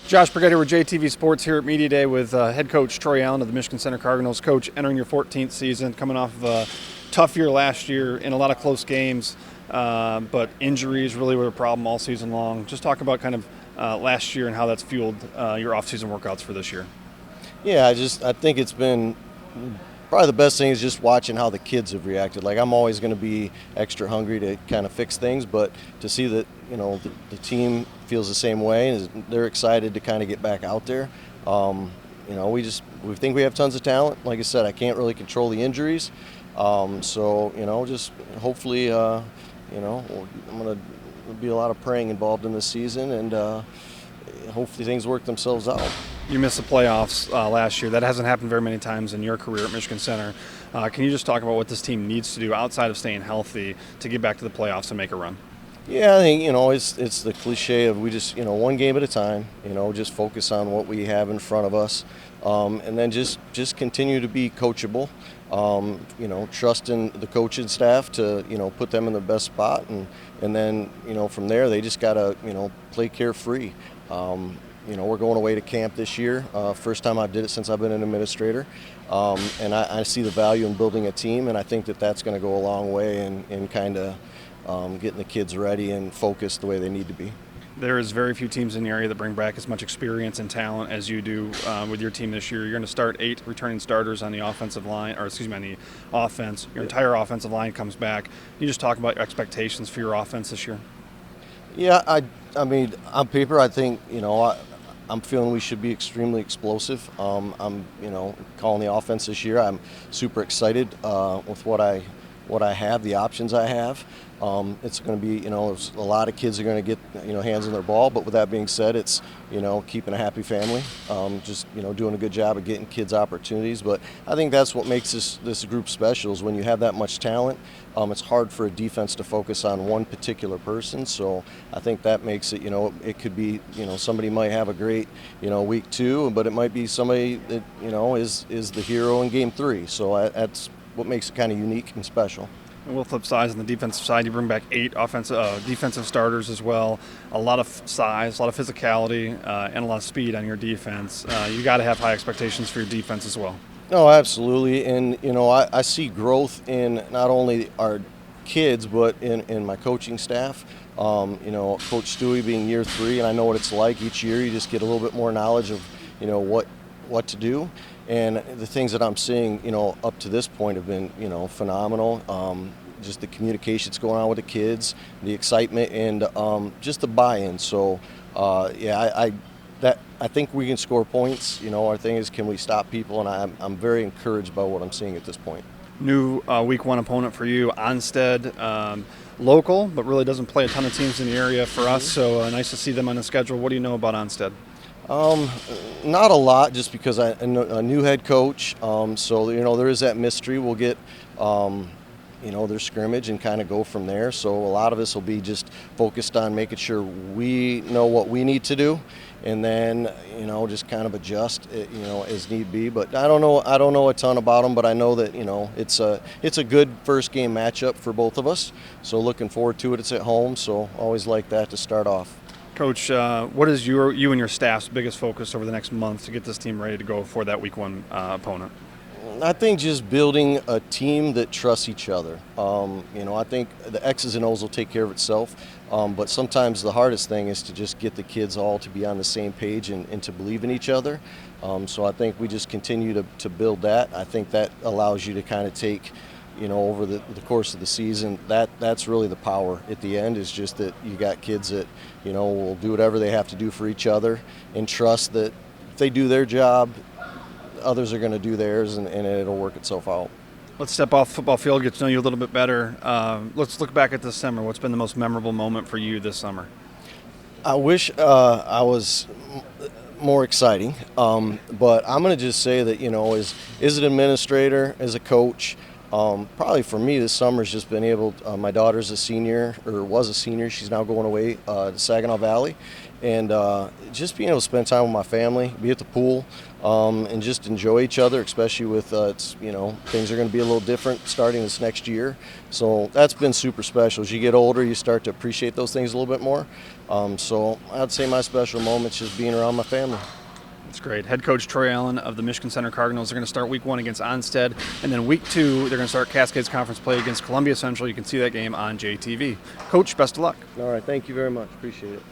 Josh Brigadier with JTV Sports here at Media Day with head coach Troy Allen of the Michigan Center Cardinals. Coach, entering your 14th season, coming off of a tough year last year in a lot of close games, but injuries really were a problem all season long. Just talk about kind of last year and how that's fueled your off-season workouts for this year. Yeah, I think it's been probably the best thing is just watching how the kids have reacted. Like, I'm always going to be extra hungry to kind of fix things, but to see that, the team feels the same way and they're excited to kind of get back out there. We think we have tons of talent. Like I said, I can't really control the injuries. Just hopefully, I'm going to be a lot of praying involved in this season, and hopefully things work themselves out. You missed the playoffs last year. That hasn't happened very many times in your career at Michigan Center. Can you just talk about what this team needs to do outside of staying healthy to get back to the playoffs and make a run? Yeah, I think, it's the cliche of we just, one game at a time, just focus on what we have in front of us, and then just continue to be coachable, trust in the coaching staff to, put them in the best spot, and then, from there they just got to, play carefree. We're going away to camp this year. First time I did it since I've been an administrator. And I see the value in building a team, and I think that that's going to go a long way in kind of getting the kids ready and focused the way they need to be. There is very few teams in the area that bring back as much experience and talent as you do with your team this year. You're going to start 8 returning starters on the offensive line, on the offense. Your entire offensive line comes back. Can you just talk about your expectations for your offense this year? Yeah, I mean, on paper, I think, I'm feeling we should be extremely explosive. I'm calling the offense this year. I'm super excited with what I have, the options I have. It's going to be, a lot of kids are going to get, hands on their ball. But with that being said, it's, keeping a happy family, doing a good job of getting kids opportunities. But I think that's what makes this group special is when you have that much talent. It's hard for a defense to focus on one particular person. So I think that makes it, it could be, somebody might have a great, week 2, but it might be somebody that, is the hero in game 3. So that's what makes it kind of unique and special. And we'll flip sides on the defensive side. You bring back 8 defensive starters as well. A lot of size, a lot of physicality, and a lot of speed on your defense. You got to have high expectations for your defense as well. No, absolutely. And, I see growth in not only our kids, but in my coaching staff. Coach Stewie being year 3, and I know what it's like. Each year you just get a little bit more knowledge of, what to do. And the things that I'm seeing, up to this point have been, phenomenal. Just the communication that's going on with the kids, the excitement, and just the buy-in. So, I think we can score points. Our thing is, can we stop people? And I'm very encouraged by what I'm seeing at this point. New week 1 opponent for you, Onstead. Local, but really doesn't play a ton of teams in the area for us. So nice to see them on the schedule. What do you know about Onstead? Not a lot, just because I know a new head coach. So there is that mystery. We'll get their scrimmage and kind of go from there. So a lot of us will be just focused on making sure we know what we need to do, and then just kind of adjust as need be. But I don't know a ton about them, but I know that it's a good first game matchup for both of us. So looking forward to it. It's at home, so always like that to start off. Coach, what is you and your staff's biggest focus over the next month to get this team ready to go for that week 1 opponent? I think just building a team that trusts each other. I think the X's and O's will take care of itself, but sometimes the hardest thing is to just get the kids all to be on the same page and to believe in each other. So I think we just continue to build that. I think that allows you to kind of take over the course of the season, that's really the power at the end, is just that you got kids that, will do whatever they have to do for each other and trust that if they do their job, others are going to do theirs, and it'll work itself out. Let's step off the football field, get to know you a little bit better. Let's look back at this summer. What's been the most memorable moment for you this summer? I wish I was more exciting, but I'm going to just say that, as an administrator, as a coach, probably for me this summer's just been able, my daughter's a senior, or was a senior, she's now going away to Saginaw Valley, and just being able to spend time with my family, be at the pool, and just enjoy each other, especially with things are going to be a little different starting this next year. So that's been super special. As you get older, you start to appreciate those things a little bit more. So I'd say my special moment's just being around my family. That's great. Head coach Troy Allen of the Michigan Center Cardinals are going to start week 1 against Onstead, and then week 2 they're going to start Cascades Conference play against Columbia Central. You can see that game on JTV. Coach, best of luck. All right, thank you very much. Appreciate it.